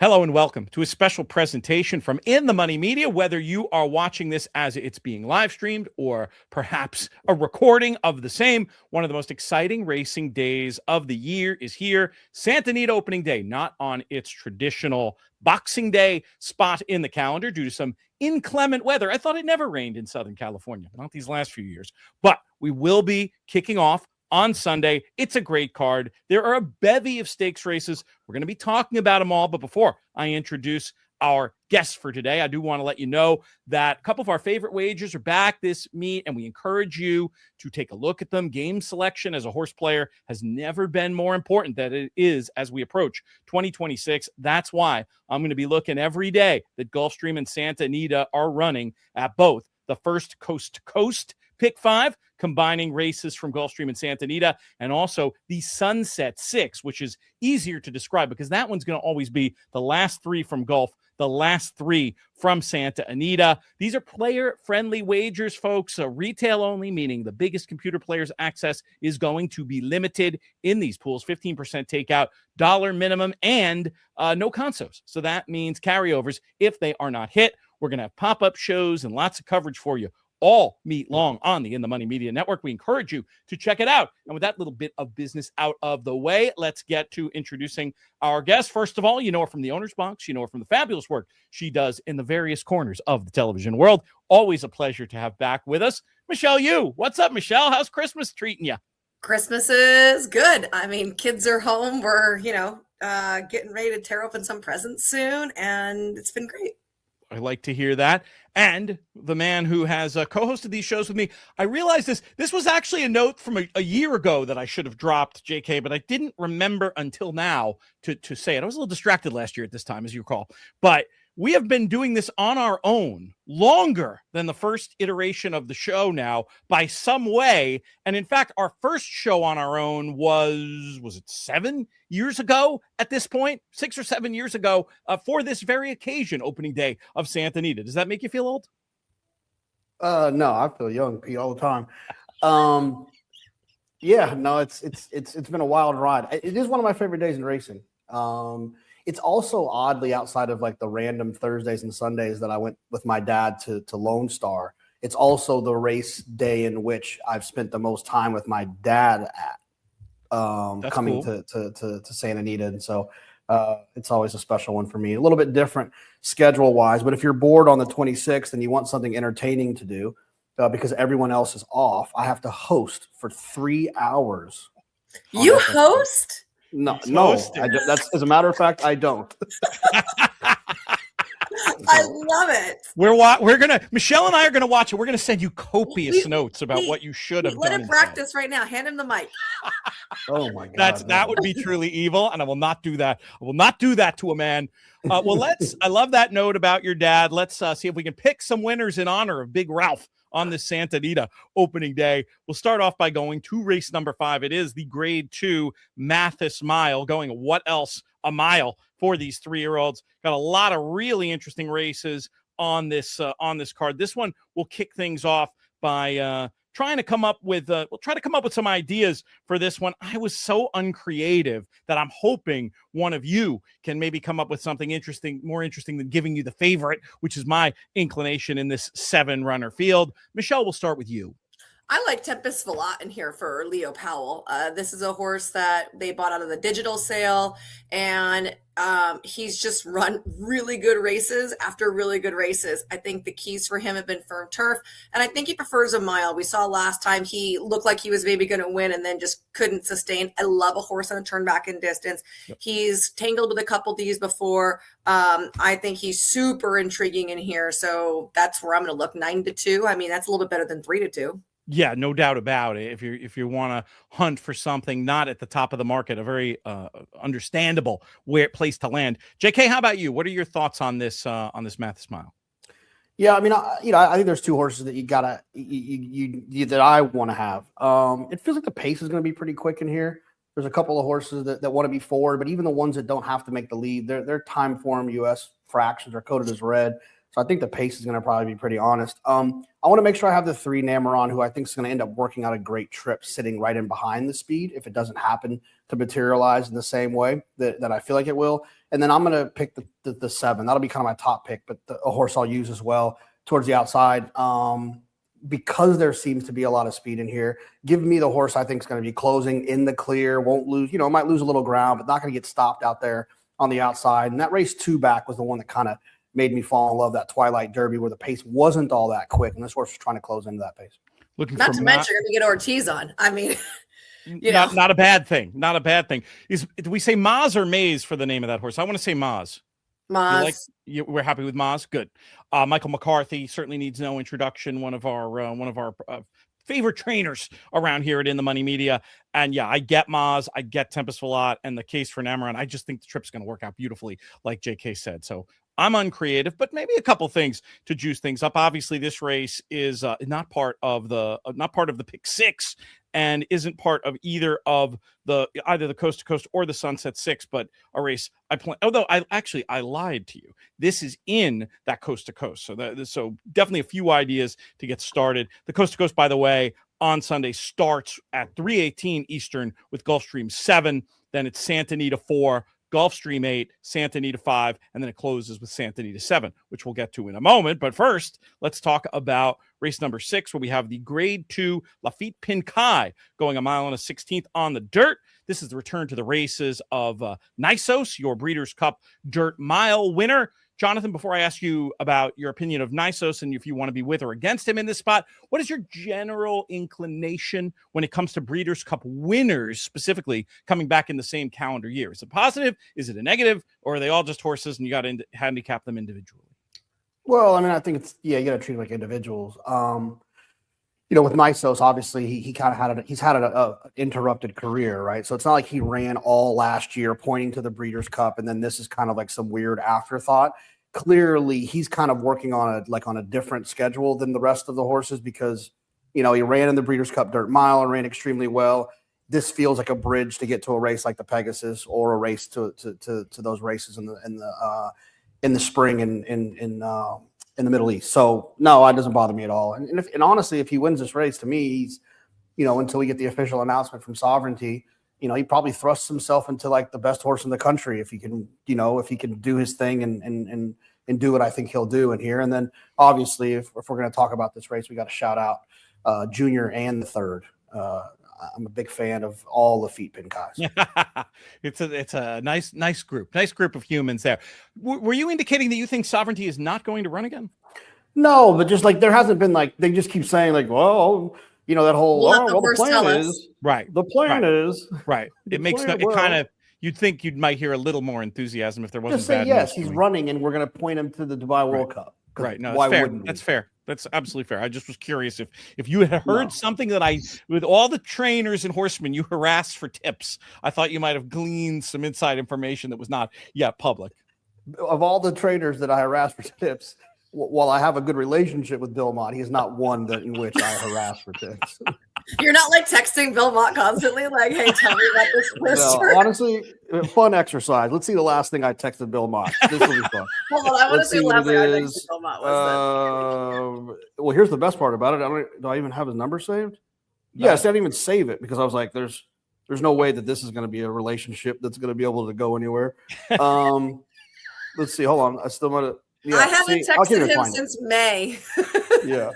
Hello and welcome to a special presentation from In the Money Media. Whether you are watching this as it's being live streamed or perhaps a recording of the same, one of the most exciting racing days of the year is here. Santa Anita opening day, not on its traditional Boxing Day spot in the calendar due to some inclement weather. I thought it never rained in Southern California, not these last few years, but we will be kicking off on Sunday. It's a great card. There are a bevy of stakes races. We're going to be talking about them all. But before I introduce our guests for today, I do want to let you know that a couple of our favorite wagers are back this meet, and we encourage you to take a look at them. Game selection as a horse player has never been more important than it is as we approach 2026. That's why I'm going to be looking every day that Gulfstream and Santa Anita are running at both the first coast-to-coast Pick 5, combining races from Gulfstream and Santa Anita, and also the Sunset 6, which is easier to describe because that one's going to always be the last three from Gulf, the last three from Santa Anita. These are player-friendly wagers, folks. Retail only, meaning the biggest computer players' access is going to be limited in these pools. 15% takeout, dollar minimum, and no consos. So that means carryovers if they are not hit. We're going to have pop-up shows and lots of coverage for you all meet long on the In the Money Media Network. We encourage you to check it out. And with that little bit of business out of the way, let's get to introducing our guest. First of all, you know her from the Owner's Box. You know her from the fabulous work she does in the various corners of the television world. Always a pleasure to have back with us, Michelle Yu. What's up, Michelle? How's Christmas treating you? Christmas is good. I mean, kids are home. We're, getting ready to tear open some presents soon, and it's been great. I like to hear that. And the man who has co-hosted these shows with me, I realized this was actually a note from a year ago that I should have dropped, JK, but I didn't remember until now to say it. I was a little distracted last year at this time, as you recall. But we have been doing this on our own longer than the first iteration of the show now by some way. And in fact, our first show on our own was it 7 years ago at this point, 6 or 7 years ago, for this very occasion, opening day of Santa Anita. Does that make you feel old? No, I feel young, Pete, all the time. Yeah, no, it's been a wild ride. It is one of my favorite days in racing. It's also oddly outside of like the random Thursdays and Sundays that I went with my dad to Lone Star. It's also the race day in which I've spent the most time with my dad at coming cool. to Santa Anita. And so it's always a special one for me. A little bit different schedule wise, but if you're bored on the 26th and you want something entertaining to do because everyone else is off, I have to host for 3 hours. You host? No. That's as a matter of fact, I don't. I love it. We're gonna Michelle and I are gonna watch it. We're gonna send you copious notes about what you should have done. Let him practice right now. Hand him the mic. Oh my God, that would be truly evil, and I will not do that. I will not do that to a man. Well, I love that note about your dad. Let's see if we can pick some winners in honor of Big Ralph on this Santa Anita opening day. We'll start off by going to race number 5. It is the Grade 2 Matinee Mile, going what else a mile for these 3-year-olds. Got a lot of really interesting races on this card. This one will kick things off by trying to come up with some ideas for this one. I was so uncreative that I'm hoping one of you can maybe come up with something more interesting than giving you the favorite, which is my inclination in this 7-runner field. Michelle, we'll start with you. I like Tempest Velat in here for Leo Powell. This is a horse that they bought out of the digital sale, and he's just run really good races after really good races. I think the keys for him have been firm turf, and I think he prefers a mile. We saw last time he looked like he was maybe going to win and then just couldn't sustain. I love a horse on a turn back in distance. Yep. He's tangled with a couple Ds before. I think he's super intriguing in here, so that's where I'm going to look. 9-2. I mean, that's a little bit better than 3-2. Yeah, no doubt about it. If you want to hunt for something not at the top of the market, a very understandable place to land. JK, how about you? What are your thoughts on this Matinee Mile? Yeah, I mean, I think there's 2 horses that that I want to have. It feels like the pace is going to be pretty quick in here. There's a couple of horses that want to be forward, but even the ones that don't have to make the lead, their time form US fractions are coded as red. So I think the pace is going to probably be pretty honest. I want to make sure I have the 3 Nameron, who I think is going to end up working out a great trip sitting right in behind the speed if it doesn't happen to materialize in the same way that I feel like it will. And then I'm going to pick the 7. That'll be kind of my top pick, but a horse I'll use as well towards the outside. Because there seems to be a lot of speed in here, give me the horse I think is going to be closing in the clear, won't lose, might lose a little ground, but not going to get stopped out there on the outside. And that race 2 back was the one that kind of made me fall in love, that Twilight Derby, where the pace wasn't all that quick, and this horse was trying to close into that pace. Not to mention you're going to get Ortiz on. I mean, not a bad thing. Not a bad thing. Do we say Maz or Maze for the name of that horse? I want to say Maz. Maz. We're happy with Maz. Good. Michael McCarthy certainly needs no introduction. One of our favorite trainers around here at In the Money Media. And yeah, I get Maz, I get Tempest Velat, and the case for Nameron. I just think the trip's going to work out beautifully, like JK said. So I'm uncreative, but maybe a couple things to juice things up. Obviously, this race is not part of the pick 6, and isn't part of either the Coast to Coast or the Sunset 6, but a race I plan. Although I lied to you. This is in that Coast to Coast, so definitely a few ideas to get started. The Coast to Coast, by the way, on Sunday starts at 3:18 Eastern with Gulfstream 7. Then it's Santa Anita 4. Gulfstream 8, Santa Anita 5, and then it closes with Santa Anita 7, which we'll get to in a moment. But first, let's talk about race number 6, where we have the Grade 2 Litton-Pinkai going a mile and a 16th on the dirt. This is the return to the races of Nysos, your Breeders' Cup Dirt Mile winner. Jonathan, before I ask you about your opinion of Nysos and if you want to be with or against him in this spot, what is your general inclination when it comes to Breeders' Cup winners, specifically coming back in the same calendar year? Is it positive? Is it a negative? Or are they all just horses and you got to handicap them individually? Well, I mean, I think you got to treat them like individuals. With Nysos, obviously he's had an interrupted career, right? So it's not like he ran all last year pointing to the Breeders' Cup, and then this is kind of like some weird afterthought. Clearly, he's kind of working on a different schedule than the rest of the horses because, he ran in the Breeders' Cup Dirt Mile and ran extremely well. This feels like a bridge to get to a race like the Pegasus or a race to those races in the spring in the Middle East. So no, it doesn't bother me at all. And honestly, if he wins this race, to me, he's, until we get the official announcement from Sovereignty, he probably thrusts himself into like the best horse in the country if he can, if he can do his thing and do what I think he'll do in here. And then obviously, if we're going to talk about this race, we got to shout out Junior and the third. I'm a big fan of all the Litton-Pinkais. It's a nice group of humans there. Were you indicating that you think Sovereignty is not going to run again? No, but just like there hasn't been they just keep saying that whole the plan is right. The plan is right. It makes it kind of. You'd think you might hear a little more enthusiasm if there wasn't. Just say yes, he's running, and we're going to point him to the Dubai World Cup. Right. No, why wouldn't we? That's fair. That's absolutely fair. I just was curious if you had heard something that with all the trainers and horsemen you harassed for tips, I thought you might have gleaned some inside information that was not yet public. Of all the trainers that I harassed for tips, while I have a good relationship with Bill Mott, he is not one in which I harass for tips. You're not texting Bill Mott constantly, like, "Hey, tell me about this first." No, honestly, fun exercise. Let's see the last thing I texted Bill Mott. This will be fun. Hold on, I want to see the last thing I texted Bill Mott was. Well, here's the best part about it. Do I even have his number saved? No. Yes, I didn't even save it because I was like, "There's no way that this is going to be a relationship that's going to be able to go anywhere." Let's see. Hold on, I still might have. Yeah, I haven't texted him since May. Yeah.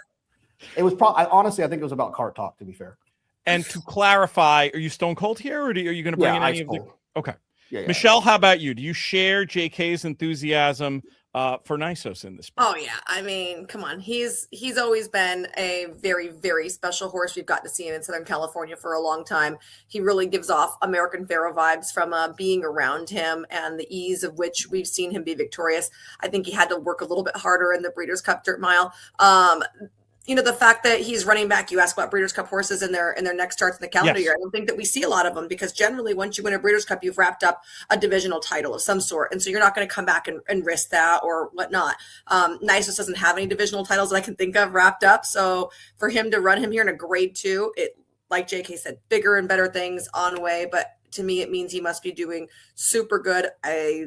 It was probably, honestly, I think it was about cart talk, to be fair. And to clarify, are you stone cold here, or are you going to bring in any of the? Okay. Yeah, Michelle, how about you? Do you share JK's enthusiasm for Nysos in this? Oh yeah, I mean, come on, he's always been a very, very special horse. We've got to see him in Southern California for a long time. He really gives off American Pharoah vibes from being around him and the ease of which we've seen him be victorious. I think he had to work a little bit harder in the Breeders' Cup Dirt Mile. The fact that he's running back, you ask about Breeders' Cup horses in their next starts in the calendar year. I don't think that we see a lot of them because generally once you win a Breeders' Cup, you've wrapped up a divisional title of some sort. And so you're not going to come back and risk that or whatnot. Nysos doesn't have any divisional titles that I can think of wrapped up. So for him to run him here in a grade 2, it, like JK said, bigger and better things on way. But to me, it means he must be doing super good. I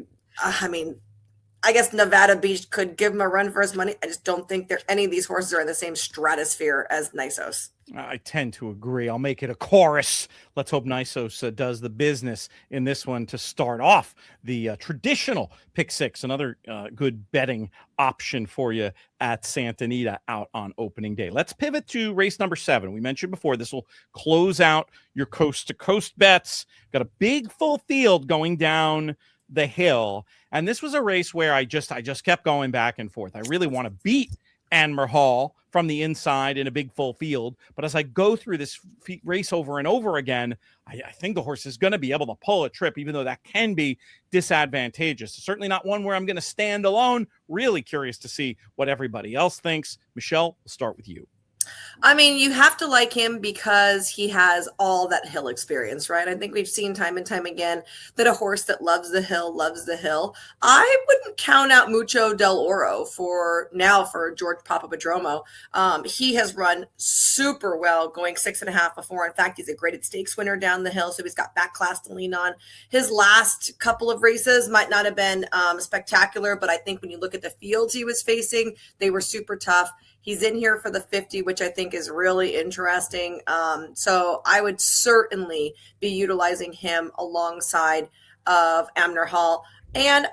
I guess Nevada Beach could give him a run for his money. I just don't think any of these horses are in the same stratosphere as Nisos. I tend to agree. I'll make it a chorus. Let's hope Nisos does the business in this one to start off the traditional pick six. Another good betting option for you at Santa Anita out on opening day. Let's pivot to race number 7. We mentioned before this will close out your coast to coast bets. Got a big full field going down the hill, and this was a race where I just kept going back and forth. I really want to beat Anmer Hall from the inside in a big full field, but as I go through this race over and over again, I think the horse is going to be able to pull a trip, even though that can be disadvantageous. Certainly not one where I'm going to stand alone. Really curious to see what everybody else thinks. Michelle, we'll start with you. I mean, you have to like him because he has all that hill experience, right? I think we've seen time and time again that a horse that loves the hill loves the hill. I wouldn't count out Mucho del Oro for George Papapadromo. He has run super well going 6.5 before. In fact, he's a graded stakes winner down the hill, so he's got back class to lean on. His last couple of races might not have been spectacular, but I think when you look at the fields he was facing, they were super tough. He's in here for the 50, which I think is really interesting. So I would certainly be utilizing him alongside of Anmer Hall. And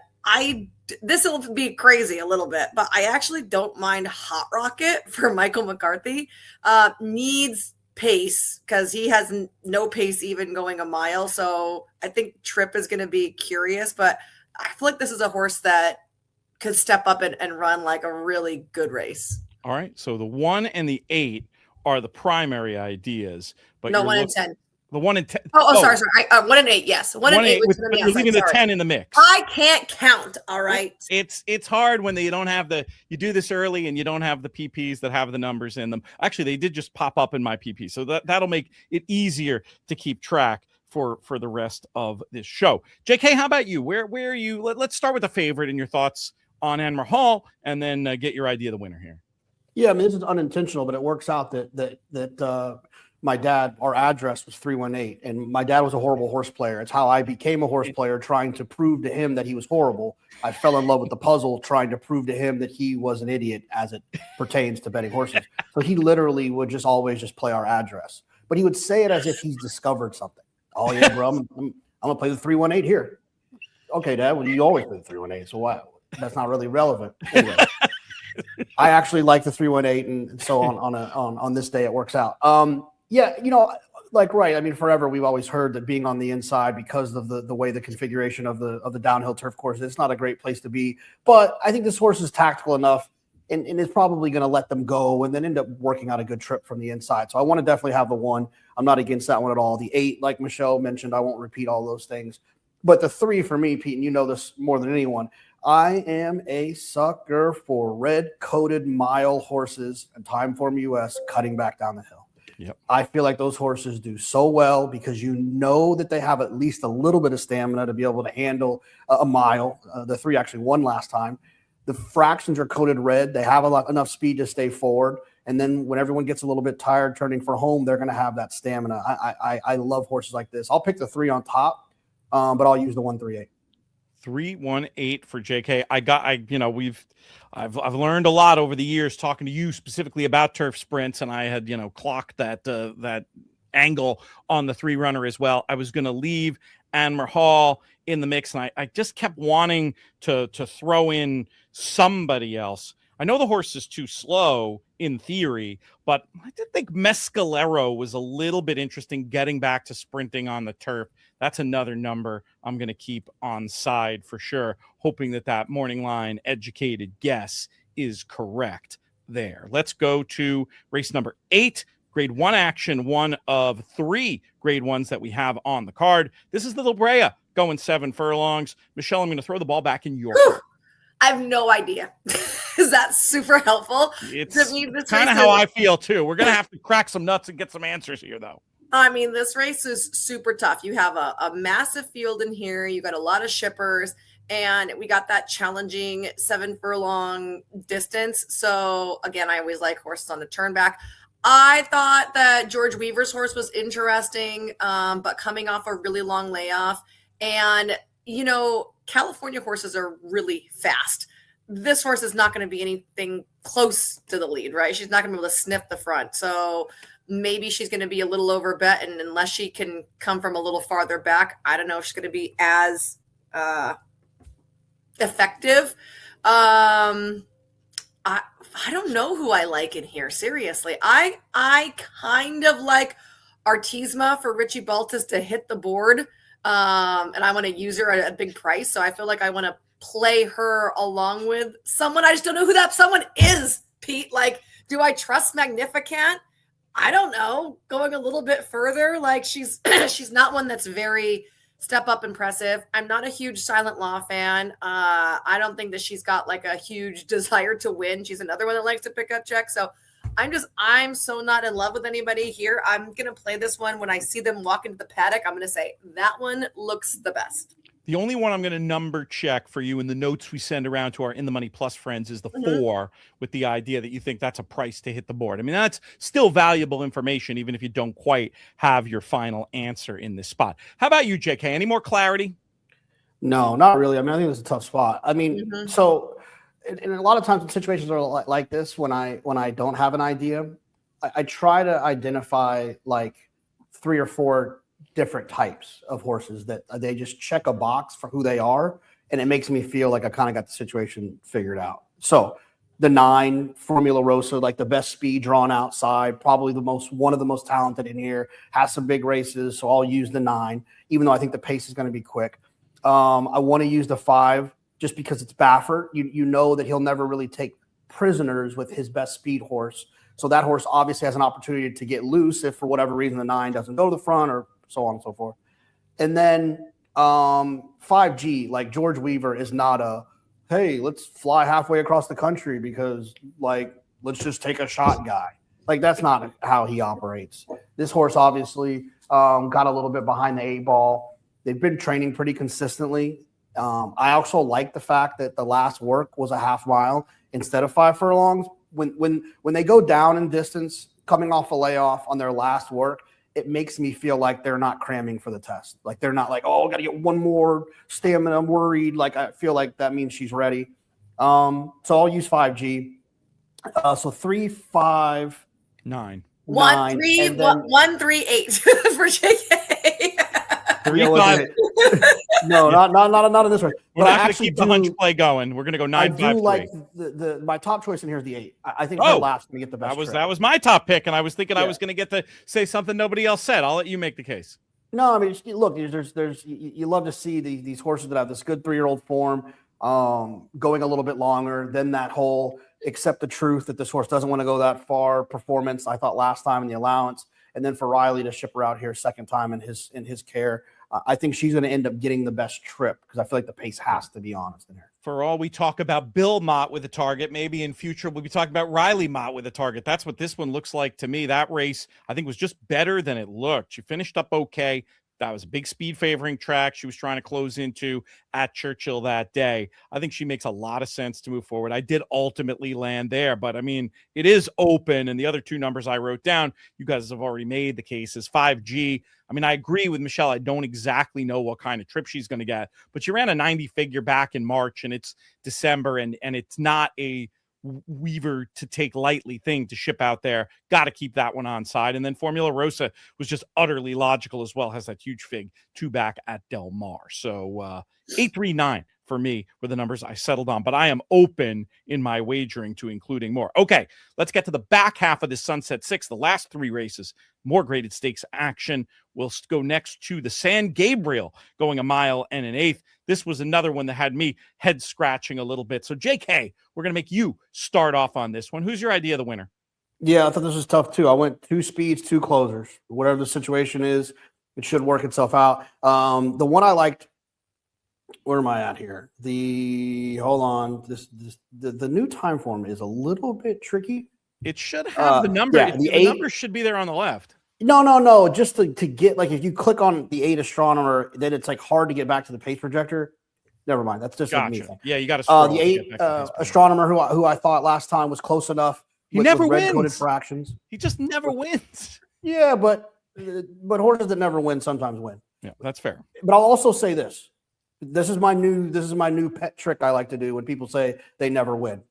this will be crazy a little bit, but I actually don't mind Hot Rocket for Michael McCarthy. Needs pace because he has no pace even going a mile. So I think Trip is going to be curious, but I feel like this is a horse that could step up and run like a really good race. All right, so the 1 and the 8 are the primary ideas, but no 1 and 10. The 1 and 10. Sorry. 1 and 8. Yes, 1 and 8. You're leaving the 10 in the mix. I can't count. All right. It's hard when you don't have you do this early and you don't have the PPs that have the numbers in them. Actually, they did just pop up in my PP, so that'll make it easier to keep track for the rest of this show. JK, how about you? Where are you? Let's start with the favorite and your thoughts on Anmer Hall, and then get your idea of the winner here. Yeah, I mean, this is unintentional, but it works out that my dad, our address was 318, and my dad was a horrible horse player. It's how I became a horse player, trying to prove to him that he was horrible. I fell in love with the puzzle, trying to prove to him that he was an idiot as it pertains to betting horses. So he literally would just always play our address, but he would say it as if he's discovered something. Oh yeah, bro, I'm gonna play the 318 here. Okay, Dad, well, you always play the 318, so why? That's not really relevant. Anyway. I actually like the 318, and so on this day it works out. Yeah, right. I mean, forever we've always heard that being on the inside, because of the way the configuration of the downhill turf course, it's not a great place to be. But I think this horse is tactical enough, and is probably going to let them go, and then end up working out a good trip from the inside. So I want to definitely have the 1. I'm not against that one at all. The 8, like Michelle mentioned, I won't repeat all those things. But the 3 for me, Pete, and you know this more than anyone, I am a sucker for red-coated mile horses and Time Form US cutting back down the hill. Yep. I feel like those horses do so well because you know that they have at least a little bit of stamina to be able to handle a mile. The 3 actually won last time. The fractions are coated red. They have enough speed to stay forward. And then when everyone gets a little bit tired turning for home, they're going to have that stamina. I love horses like this. I'll pick the 3 on top, but I'll use the 138. 318 for JK. I've learned a lot over the years talking to you specifically about turf sprints, and I had clocked that angle on the 3 runner as well. I was going to leave Anmer Hall in the mix, and I just kept wanting to throw in somebody else. I know the horse is too slow in theory, but I did think Mescalero was a little bit interesting getting back to sprinting on the turf. That's another number I'm going to keep on side for sure, hoping that morning line educated guess is correct there. Let's go to race number 8, grade 1 action, 1 of 3 grade 1s that we have on the card. This is Little Brea going 7 furlongs. Michelle, I'm going to throw the ball back in your court. I have no idea. Is that super helpful? It's kind of how I feel too. We're going to have to crack some nuts and get some answers here, though. I mean, this race is super tough. You have a massive field in here. You got a lot of shippers, and we got that challenging 7 furlong distance. So again, I always like horses on the turn back. I thought that George Weaver's horse was interesting, but coming off a really long layoff, and California horses are really fast. This horse is not going to be anything close to the lead, right? She's not going to be able to sniff the front. So maybe she's going to be a little over bet. And unless she can come from a little farther back, I don't know if she's going to be as effective. I don't know who I like in here. Seriously. I kind of like Artisma for Richie Baltas to hit the board. And I want to use her at a big price. So I feel like I want to play her along with someone. I just don't know who that someone is, Pete. Like, do I trust Magnificant? I don't know. Going a little bit further, like she's she's not one that's very step up impressive. I'm not a huge Silent Law fan. I don't think that she's got like a huge desire to win. She's another one that likes to pick up checks. So I'm so not in love with anybody here. I'm going to play this one. When I see them walk into the paddock, I'm going to say that one looks the best. The only one I'm going to number check for you in the notes we send around to our In the Money Plus friends is the 4, with the idea that you think that's a price to hit the board. I mean, that's still valuable information, even if you don't quite have your final answer in this spot. How about you, JK? Any more clarity? No, not really. I mean, I think it's a tough spot. I mean, so and a lot of times in situations are like this, when I don't have an idea, I try to identify like 3 or 4 different types of horses that they just check a box for who they are, and it makes me feel like I kind of got the situation figured out. So the 9 Formula Rosa, like the best speed drawn outside, probably one of the most talented in here, has some big races, so I'll use the 9, even though I think the pace is going to be quick. I want to use the 5 just because it's Baffert. You know that he'll never really take prisoners with his best speed horse, so that horse obviously has an opportunity to get loose if for whatever reason the 9 doesn't go to the front, or so on and so forth. And then 5G, like George Weaver is not a, hey, let's fly halfway across the country because like, let's just take a shot guy. Like, that's not how he operates. This horse obviously got a little bit behind the 8 ball. They've been training pretty consistently. I also like the fact that the last work was a half mile instead of 5 furlongs. When they go down in distance coming off a layoff on their last work, it makes me feel like they're not cramming for the test. Like, they're not like, oh, I got to get one more stamina, I'm worried. Like, I feel like that means she's ready. So I'll use 5G. So 3, 5, 9. 1, 3, 1, 3, 8 for JK. 3, 5. No, not in this one. We're not going to keep the hunch play going. We're going to go 9, 5, 3. Like my top choice in here is the 8. I think her last going to get the best. That was my top pick, and I was thinking I was going to get to say something nobody else said. I'll let you make the case. No, I mean, look, you love to see these horses that have this good 3-year-old form going a little bit longer than that whole accept the truth that this horse doesn't want to go that far performance. I thought last time in the allowance, and then for Riley to ship her out here second time in his care. I think she's going to end up getting the best trip because I feel like the pace has to be honest in here. For all we talk about Bill Mott with a target, maybe in future we'll be talking about Riley Mott with a target. That's what this one looks like to me. That race, I think, was just better than it looked. She finished up okay. That was a big speed favoring track she was trying to close into at Churchill that day. I think she makes a lot of sense to move forward. I did ultimately land there, but I mean, it is open. And the other 2 numbers I wrote down, you guys have already made the cases. 5G. I mean, I agree with Michelle. I don't exactly know what kind of trip she's going to get, but she ran a 90 figure back in March, and it's December, and it's not a Weaver to take lightly thing to ship out there. Got to keep that one on side. And then Formula Rosa was just utterly logical as well. Has that huge fig 2 back at Del Mar. So 8, 3, 9 for me were the numbers I settled on, but I am open in my wagering to including more. Okay, let's get to the back half of this Sunset 6, the last 3 races, more graded stakes action. We'll go next to the San Gabriel, going 1 mile and 1/8. This was another one that had me head scratching a little bit. So JK, we're going to make you start off on this one. Who's your idea of the winner? Yeah, I thought this was tough too. I went 2 speeds, 2 closers. Whatever the situation is, it should work itself out. The one I liked, where am I at here? The new time form is a little bit tricky. It should have the number. Yeah, the number should be there on the left. No. Just to get, like, if you click on the 8 astronomer, then it's like hard to get back to the pace projector. Never mind. That's just gotcha. me thing. Yeah, you got to the 8 astronomer who I thought last time was close enough. He never wins. Red-coded fractions. He just never wins. Yeah, but horses that never win sometimes win. Yeah, that's fair. But I'll also say this This is my new pet trick I like to do when people say they never win.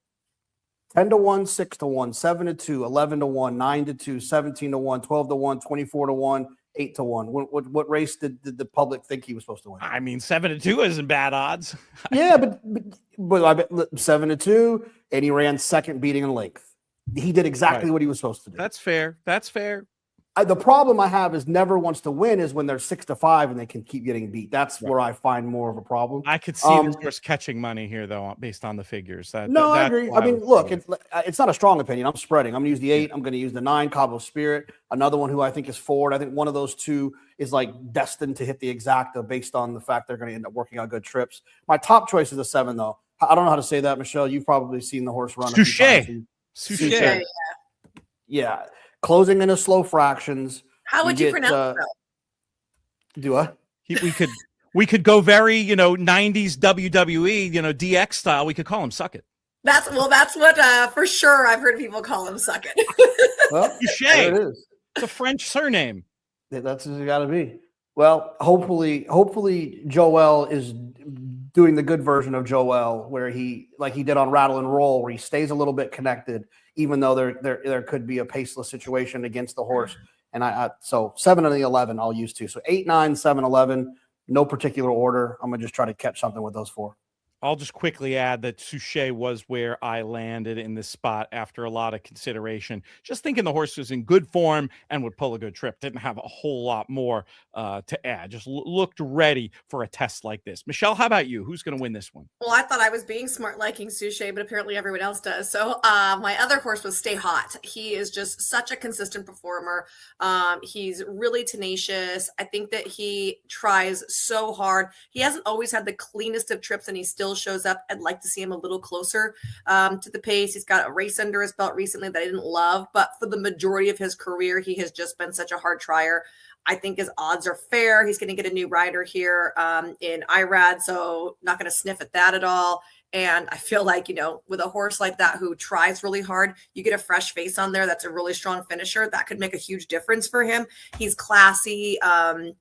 10-1, 6-1, 7-2, 11-1, 9-2, 17-1, 12-1, 24-1, 8-1. What race did the public think he was supposed to win? I mean, 7-2 isn't bad odds. Yeah, but I bet 7-2, and he ran second, beating in length. He did exactly what he was supposed to do. That's fair. That's fair. The problem I have is never wants to win is when they're 6-5 and they can keep getting beat. That's where I find more of a problem. I could see this horse catching money here, though, based on the figures. I agree. I mean, look, it's not a strong opinion. I'm spreading. I'm going to use the 8. I'm going to use the 9, Cabo Spirit. Another one who I think is forward. I think one of those two is like destined to hit the exacta based on the fact they're going to end up working out good trips. My top choice is a 7, though. I don't know how to say that, Michelle. You've probably seen the horse run. Suchet. Yeah. Closing into slow fractions. How would you pronounce that? Do I? We could go very, 90s WWE, DX style. We could call him Suck It. That's what for sure I've heard people call him Suck It. Well, there it is. It's a French surname. That's what it got to be. Well, hopefully Joel is doing the good version of Joel, where he did on Rattle and Roll, where he stays a little bit connected, even though there could be a paceless situation against the horse. And so 7 and the 11 I'll use too. So 8, 9, 7, 11, no particular order. I'm gonna just try to catch something with those 4. I'll just quickly add that Suchet was where I landed in this spot after a lot of consideration. Just thinking the horse was in good form and would pull a good trip. Didn't have a whole lot more to add. Just looked ready for a test like this. Michelle, how about you? Who's going to win this one? Well, I thought I was being smart liking Suchet, but apparently everyone else does. So my other horse was Stay Hot. He is just such a consistent performer. He's really tenacious. I think that he tries so hard. He hasn't always had the cleanest of trips, and he still shows up. I'd like to see him a little closer to the pace. He's got a race under his belt recently that I didn't love, but for the majority of his career, he has just been such a hard trier. I think his odds are fair. He's going to get a new rider here in IRAD, so not going to sniff at that at all. And I feel like, with a horse like that who tries really hard, you get a fresh face on there that's a really strong finisher. That could make a huge difference for him. He's classy.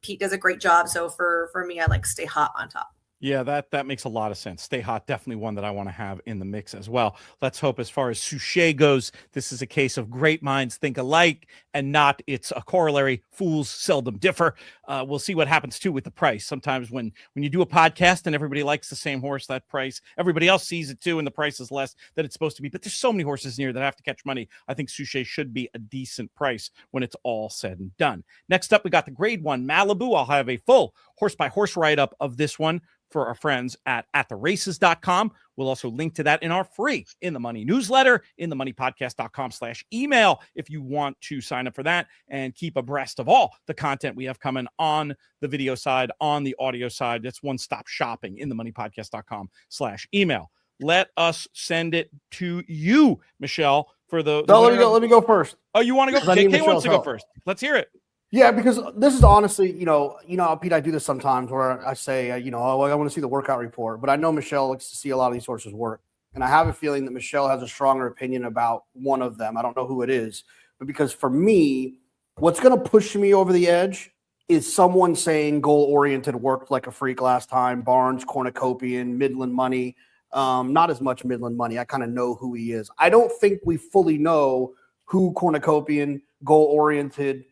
Pete does a great job. So for me, I like Stay Hot on top. Yeah, that makes a lot of sense. Stay Hot, definitely one that I want to have in the mix as well. Let's hope as far as Suchet goes, this is a case of great minds think alike and not it's a corollary. Fools seldom differ. We'll see what happens too with the price. Sometimes when you do a podcast and everybody likes the same horse, that price, everybody else sees it too and the price is less than it's supposed to be. But there's so many horses in here that have to catch money. I think Suchet should be a decent price when it's all said and done. Next up, we got the grade 1 Malibu. I'll have a full horse-by-horse write-up of this one for our friends at theraces.com. We'll also link to that in our free In the Money newsletter, inthemoneypodcast.com/email, if you want to sign up for that and keep abreast of all the content we have coming on the video side, on the audio side. That's one-stop shopping, inthemoneypodcast.com/email. Let us send it to you, Michelle, for the. No, let me go first. Oh, you want to go? JK wants to go first. Let's hear it. Yeah, because this is honestly, Pete, I do this sometimes where I say, I want to see the workout report, but I know Michelle likes to see a lot of these horses work. And I have a feeling that Michelle has a stronger opinion about one of them. I don't know who it is, but because for me, what's going to push me over the edge is someone saying goal-oriented worked like a freak last time, Barnes, Cornucopian, Midland Money, not as much Midland Money. I kind of know who he is. I don't think we fully know who Cornucopian, goal-oriented,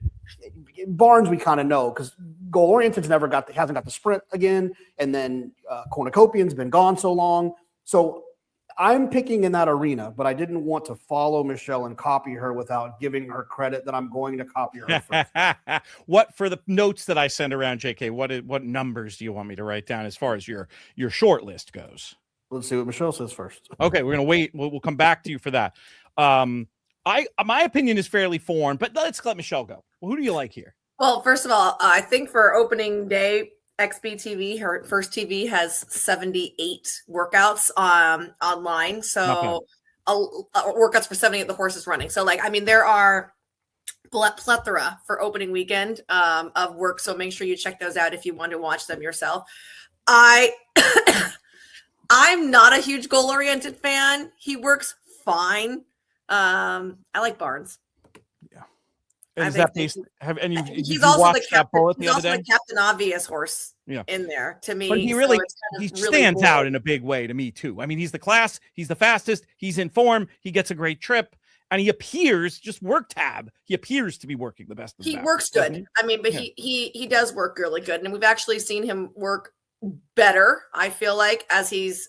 Barnes we kind of know because goal oriented's hasn't got the sprint again, and then Cornucopian's been gone so long. So I'm picking in that arena, but I didn't want to follow Michelle and copy her without giving her credit that I'm going to copy her first. What for the notes that I send around, JK? What numbers do you want me to write down as far as your short list goes? Let's see what Michelle says first. Okay, we're gonna wait. We'll come back to you for that. My opinion is fairly formed, but let's let Michelle go. Well, who do you like here? Well, first of all, I think for opening day, XBTV, her first TV, has 78 workouts online. So workouts for 78 the horse is running. So there are plethora for opening weekend of work. So make sure you check those out if you want to watch them yourself. I'm not a huge goal-oriented fan. He works fine. I like Barnes. Yeah. And I is think that based? Did he's you also watch the that captain. bullet He's the other also day? the Captain Obvious horse Yeah. in there to me. But he so really it's kind he of really stands cool. out in a big way to me too. I mean, he's the class, he's the fastest, he's in form, he gets a great trip, and he appears just work tab. He appears to be working the best of the He best, works doesn't good. he? I mean, but Yeah. he does work really good, and we've actually seen him work better. I feel like as he's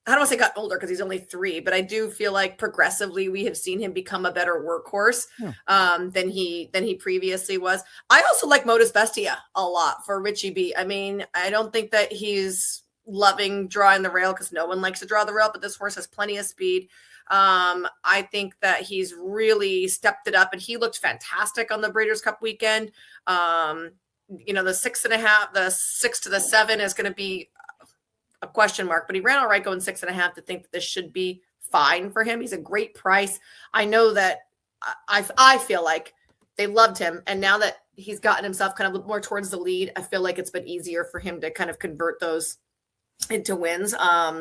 I don't want to say got older because he's only 3, but I do feel like progressively we have seen him become a better workhorse than he previously was. I also like Modus Bestia a lot for Richie B. I mean, I don't think that he's loving drawing the rail because no one likes to draw the rail, but this horse has plenty of speed. I think that he's really stepped it up, and he looked fantastic on the Breeders' Cup weekend. The 6.5, the 6 to the 7 is going to be a question mark, but he ran all right going 6.5 to think that this should be fine for him. He's a great price. I know that I feel like they loved him. And now that he's gotten himself kind of more towards the lead, I feel like it's been easier for him to kind of convert those into wins.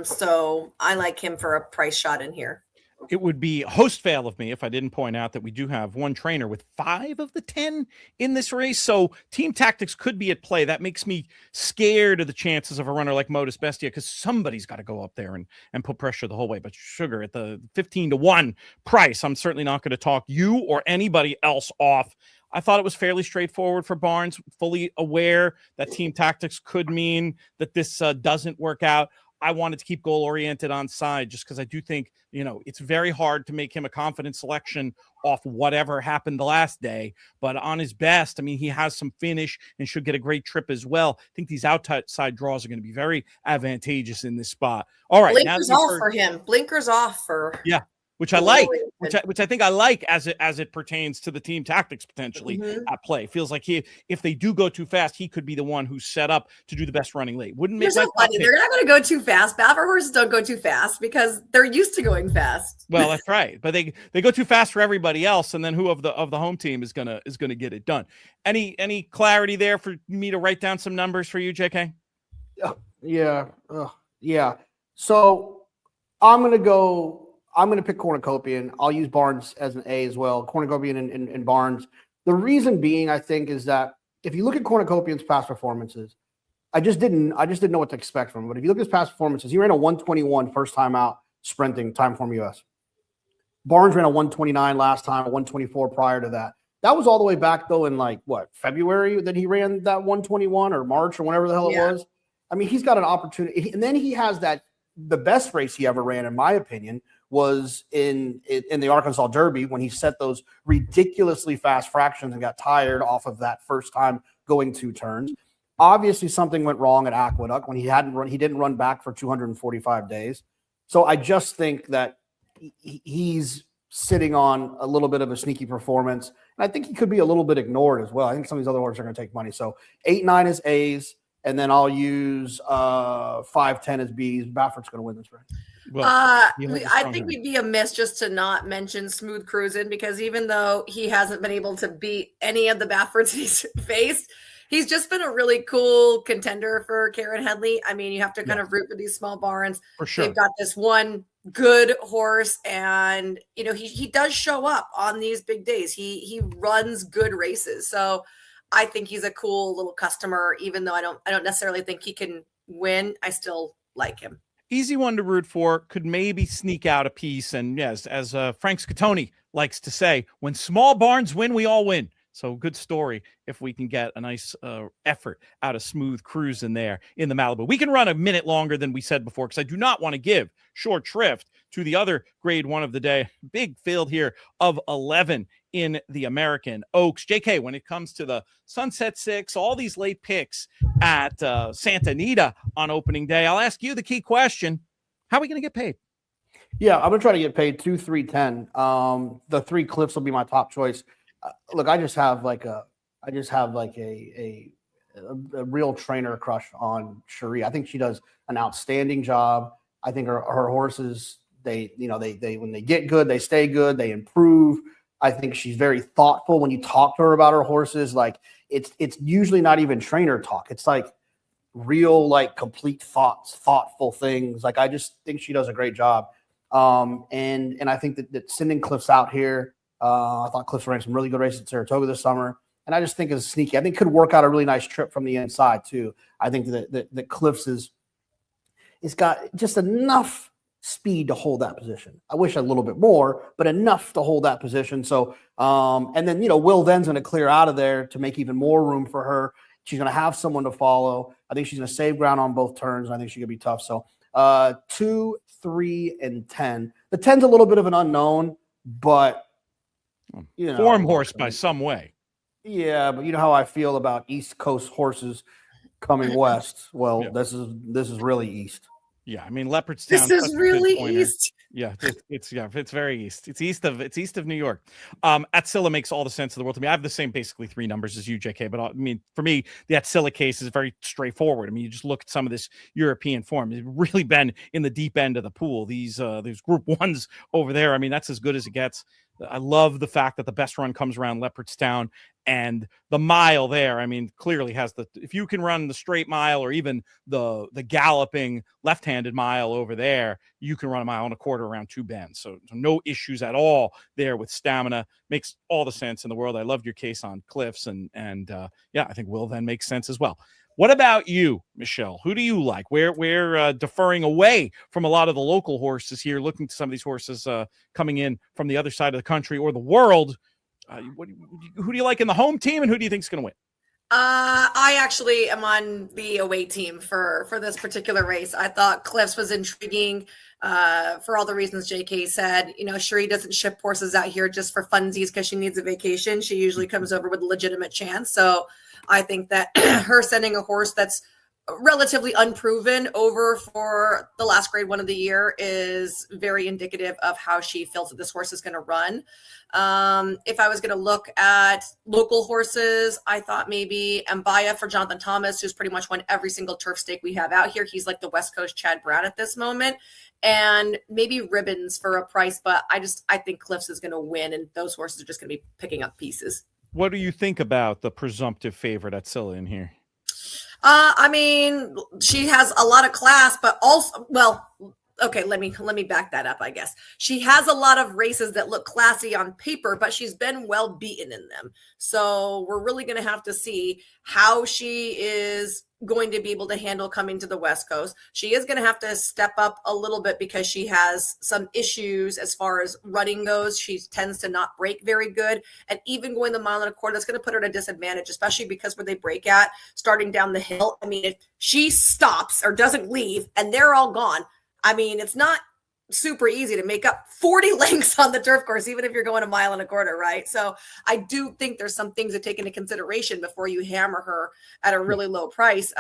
So I like him for a price shot in here. It would be a host fail of me if I didn't point out that we do have one trainer with 5 of the 10 in this race. So team tactics could be at play. That makes me scared of the chances of a runner like Modus Bestia because somebody's got to go up there and put pressure the whole way. But Sugar at the 15-1 price, I'm certainly not going to talk you or anybody else off. I thought it was fairly straightforward for Barnes, fully aware that team tactics could mean that this doesn't work out. I wanted to keep goal-oriented on side just because I do think, it's very hard to make him a confident selection off whatever happened the last day. But on his best, I mean, he has some finish and should get a great trip as well. I think these outside draws are going to be very advantageous in this spot. All right. Blinkers off for him. Blinkers off for... Yeah. Which I like, which I think I like as it pertains to the team tactics potentially at play. Feels like if they do go too fast, he could be the one who's set up to do the best running late. Wouldn't make so funny. They're not going to go too fast. Baffer horses don't go too fast because they're used to going fast. Well, that's right, but they go too fast for everybody else, and then who of the home team is gonna get it done? Any clarity there for me to write down some numbers for you, JK? Yeah. So I'm going to pick Cornucopian. I'll use Barnes as an A as well. Cornucopian and Barnes. The reason being, I think, is that if you look at Cornucopian's past performances, I just didn't know what to expect from him. But if you look at his past performances, he ran a 121 first time out sprinting time form US. Barnes ran a 129 last time, a 124 prior to that. That was all the way back though in February that he ran that 121 or March or whenever the hell it was. I mean, he's got an opportunity, and then he has the best race he ever ran, in my opinion, was in the Arkansas Derby when he set those ridiculously fast fractions and got tired off of that first time going 2 turns. Obviously, something went wrong at Aqueduct when he didn't run back for 245 days. So I just think that he's sitting on a little bit of a sneaky performance. And I think he could be a little bit ignored as well. I think some of these other horses are going to take money. So 8-9 is A's. And then I'll use 5-10 as B's. Baffert's going to win this race. Well, I think we'd be amiss just to not mention Smooth Cruisin' because even though he hasn't been able to beat any of the Bafferts he's faced, he's just been a really cool contender for Karen Headley. I mean, you have to kind of root for these small barns. For sure. They've got this one good horse, and he does show up on these big days. He runs good races, so I think he's a cool little customer. Even though I don't necessarily think he can win, I still like him. Easy one to root for, could maybe sneak out a piece. And yes, as Frank Scatoni likes to say, when small barns win, we all win. So good story if we can get a nice effort out of Smooth Cruisin' there in the Malibu. We can run a minute longer than we said before because I do not want to give short shrift to the other grade 1 of the day. Big field here of 11 in the American Oaks. JK, when it comes to the Sunset 6, all these late picks at Santa Anita on opening day, I'll ask you the key question. How are we going to get paid? Yeah, I'm going to try to get paid 2, 3, 10. The 3 Cliffs will be my top choice. Look, I just have a real trainer crush on Cherie. I think she does an outstanding job. I think her horses, they when they get good, they stay good, they improve. I think she's very thoughtful when you talk to her about her horses. Like it's usually not even trainer talk. It's like real, complete thoughts, thoughtful things. Like I just think she does a great job. And I think that sending Cliffs out here, I thought Cliffs ran some really good races at Saratoga this summer. And I just think it's sneaky. I think could work out a really nice trip from the inside too. I think that Cliffs it's got just enough speed to hold that position. I wish a little bit more, but enough to hold that position. So, and then, Will then's going to clear out of there to make even more room for her. She's going to have someone to follow. I think she's going to save ground on both turns. I think she's going to be tough. So 2, 3, and 10. The 10's a little bit of an unknown, but form horse by some way. Yeah, but you know how I feel about East Coast horses coming west. Well, this is really east. Yeah, I mean Leopardstown. This is really east. Yeah, it's very east. It's east of New York. Atsilla makes all the sense of the world to me. I have the same basically 3 numbers as you, JK. But I mean, for me, the Atsilla case is very straightforward. I mean, you just look at some of this European form. It's really been in the deep end of the pool. These Group 1s over there. I mean, that's as good as it gets. I love the fact that the best run comes around Leopardstown, and the mile there, I mean, clearly has if you can run the straight mile or even the galloping left-handed mile over there, you can run a mile and a quarter around 2 bends. So no issues at all there with stamina. Makes all the sense in the world. I loved your case on Cliffs, and I think Will then makes sense as well. What about you, Michelle? Who do you like? We're deferring away from a lot of the local horses here, looking to some of these horses coming in from the other side of the country or the world. Who do you like in the home team, and who do you think is going to win? I actually am on the away team for this particular race. I thought Cliffs was intriguing for all the reasons JK said. Cherie doesn't ship horses out here just for funsies because she needs a vacation. She usually comes over with a legitimate chance. So I think that her sending a horse that's relatively unproven over for the last grade 1 of the year is very indicative of how she feels that this horse is going to run. If I was going to look at local horses, I thought maybe Mbaya for Jonathan Thomas, who's pretty much won every single turf stake we have out here. He's like the West Coast Chad Brown at this moment. And maybe Ribbons for a price, but I think Cliffs is going to win, and those horses are just going to be picking up pieces. What do you think about the presumptive favorite Atsilla in here? I mean, she has a lot of class, but also, okay, let me back that up, I guess. She has a lot of races that look classy on paper, but she's been well beaten in them. So we're really going to have to see how she is going to be able to handle coming to the West Coast. She is going to have to step up a little bit because she has some issues as far as running goes. She tends to not break very good. And even going the mile and a quarter, that's going to put her at a disadvantage, especially because where they break at, starting down the hill. I mean, if she stops or doesn't leave and they're all gone, I mean, it's not super easy to make up 40 lengths on the turf course, even if you're going a mile and a quarter, right? So I do think there's some things to take into consideration before you hammer her at a really low price.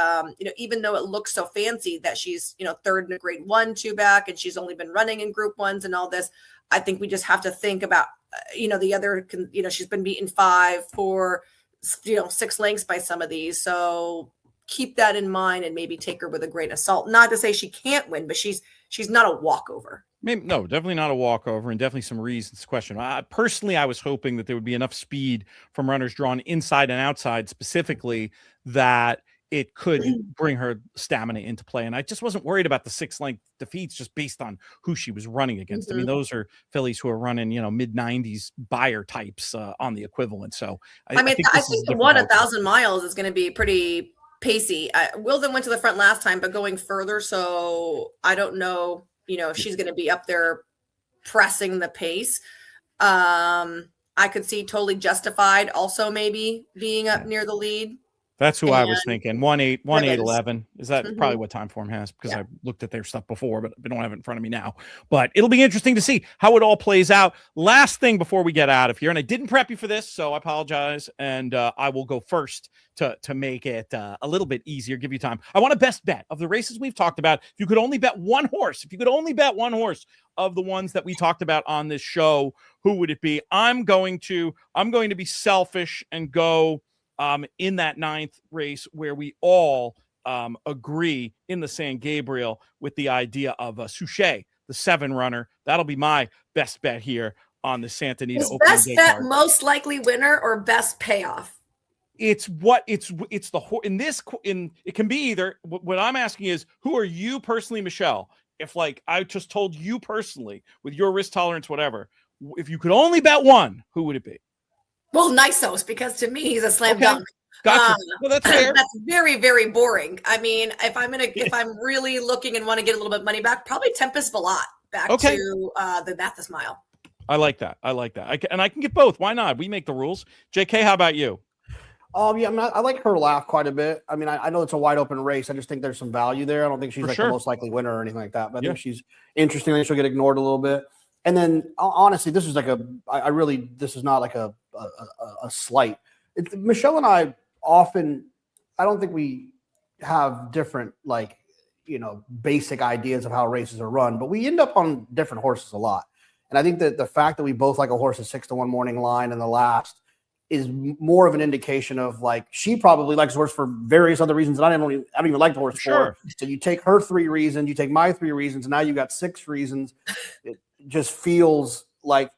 Even though it looks so fancy that she's, third in a grade 1, 2 back, and she's only been running in group 1s and all this, I think we just have to think about, the other, she's been beaten 5 for, 6 lengths by some of these. So keep that in mind and maybe take her with a grain of salt. Not to say she can't win, but she's not a walkover. Maybe, no, definitely not a walkover, and definitely some reasons to question. Personally, I was hoping that there would be enough speed from runners drawn inside and outside specifically that it could bring her stamina into play. And I just wasn't worried about the 6-length defeats just based on who she was running against. I mean, those are fillies who are running, mid-90s buyer types on the equivalent. So I think the 1,000 miles is going to be pretty pacey. Wilden went to the front last time, but going further. So I don't know, if she's going to be up there pressing the pace. I could see Totally Justified also maybe being up near the lead. That's who I was thinking. 1:8:11. Is that probably what Time Form has? Because I looked at their stuff before, but I don't have it in front of me now. But it'll be interesting to see how it all plays out. Last thing before we get out of here, and I didn't prep you for this, so I apologize. And I will go first to make it a little bit easier, give you time. I want a best bet of the races we've talked about. If you could only bet one horse, of the ones that we talked about on this show, who would it be? I'm going to be selfish and go in that 9th race where we all agree in the San Gabriel with the idea of Suchet, the 7 runner. That'll be my best bet here on the Santa Anita Open. Best bet, card. Most likely winner, or best payoff? It's the it can be either. What I'm asking is, who are you personally, Michelle? If I just told you personally with your risk tolerance, whatever, If you could only bet one, who would it be? Well, Nysos, because to me he's a slam Okay. dunk. Gotcha. Well, that's fair. That's very, very boring. I mean, if I'm really looking and want to get a little bit of money back, probably Tempest Velat back to the Matinee Mile. I like that. I can get both. Why not? We make the rules. JK, how about you? Yeah, I like her laugh quite a bit. I mean, I know it's a wide open race. I just think there's some value there. I don't think she's the most likely winner or anything like that. But I think she's interesting. I think she'll get ignored a little bit. And then honestly, this is like this is not like a slight. Michelle and I often, I don't think we have different basic ideas of how races are run, but we end up on different horses a lot. And I think that the fact that we both like a horse at 6-1 morning line in the last is more of an indication of she probably likes the horse for various other reasons that I don't even like the horse for. So you take her 3 reasons, you take my 3 reasons, and now you got 6 reasons. It just feels like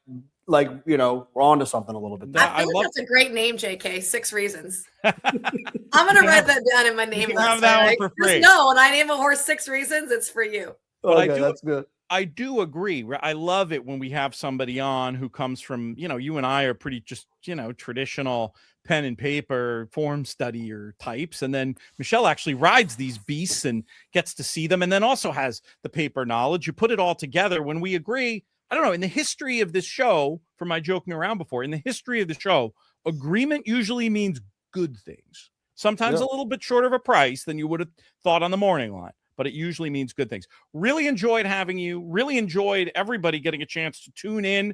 we're onto something a little bit. I feel like that's a great name, JK. 6 reasons. I'm gonna write that down in my name list. Have that one for free. No, when I name a horse 6 reasons, it's for you. Okay, that's good. I do agree. I love it when we have somebody on who comes from, you and I are pretty just, traditional pen and paper form studier types. And then Michelle actually rides these beasts and gets to see them. And then also has the paper knowledge. You put it all together when we agree. I don't know, in the history of this show, from my joking around before, in the history of the show, agreement usually means good things. Sometimes a little bit short of a price than you would have thought on the morning line, but it usually means good things. Really enjoyed having you. Really enjoyed everybody getting a chance to tune in.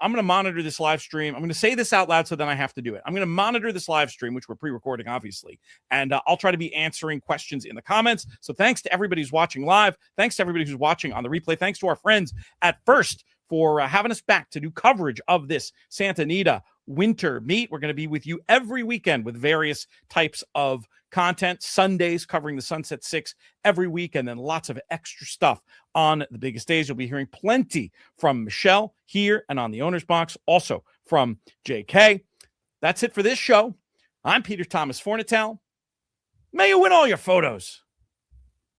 I'm going to monitor this live stream. I'm going to say this out loud so then I have to do it. I'm going to monitor this live stream, which we're pre-recording, obviously, and I'll try to be answering questions in the comments. So thanks to everybody who's watching live. Thanks to everybody who's watching on the replay. Thanks to our friends at First for having us back to do coverage of this Santa Anita winter meet. We're going to be with you every weekend with various types of content. Sundays covering the Sunset 6 every week, and then lots of extra stuff on the biggest days. You'll be hearing plenty from Michelle here and on the Owner's Box, also from JK. That's it for this show. I'm Peter Thomas Fornatale. May you win all your photos.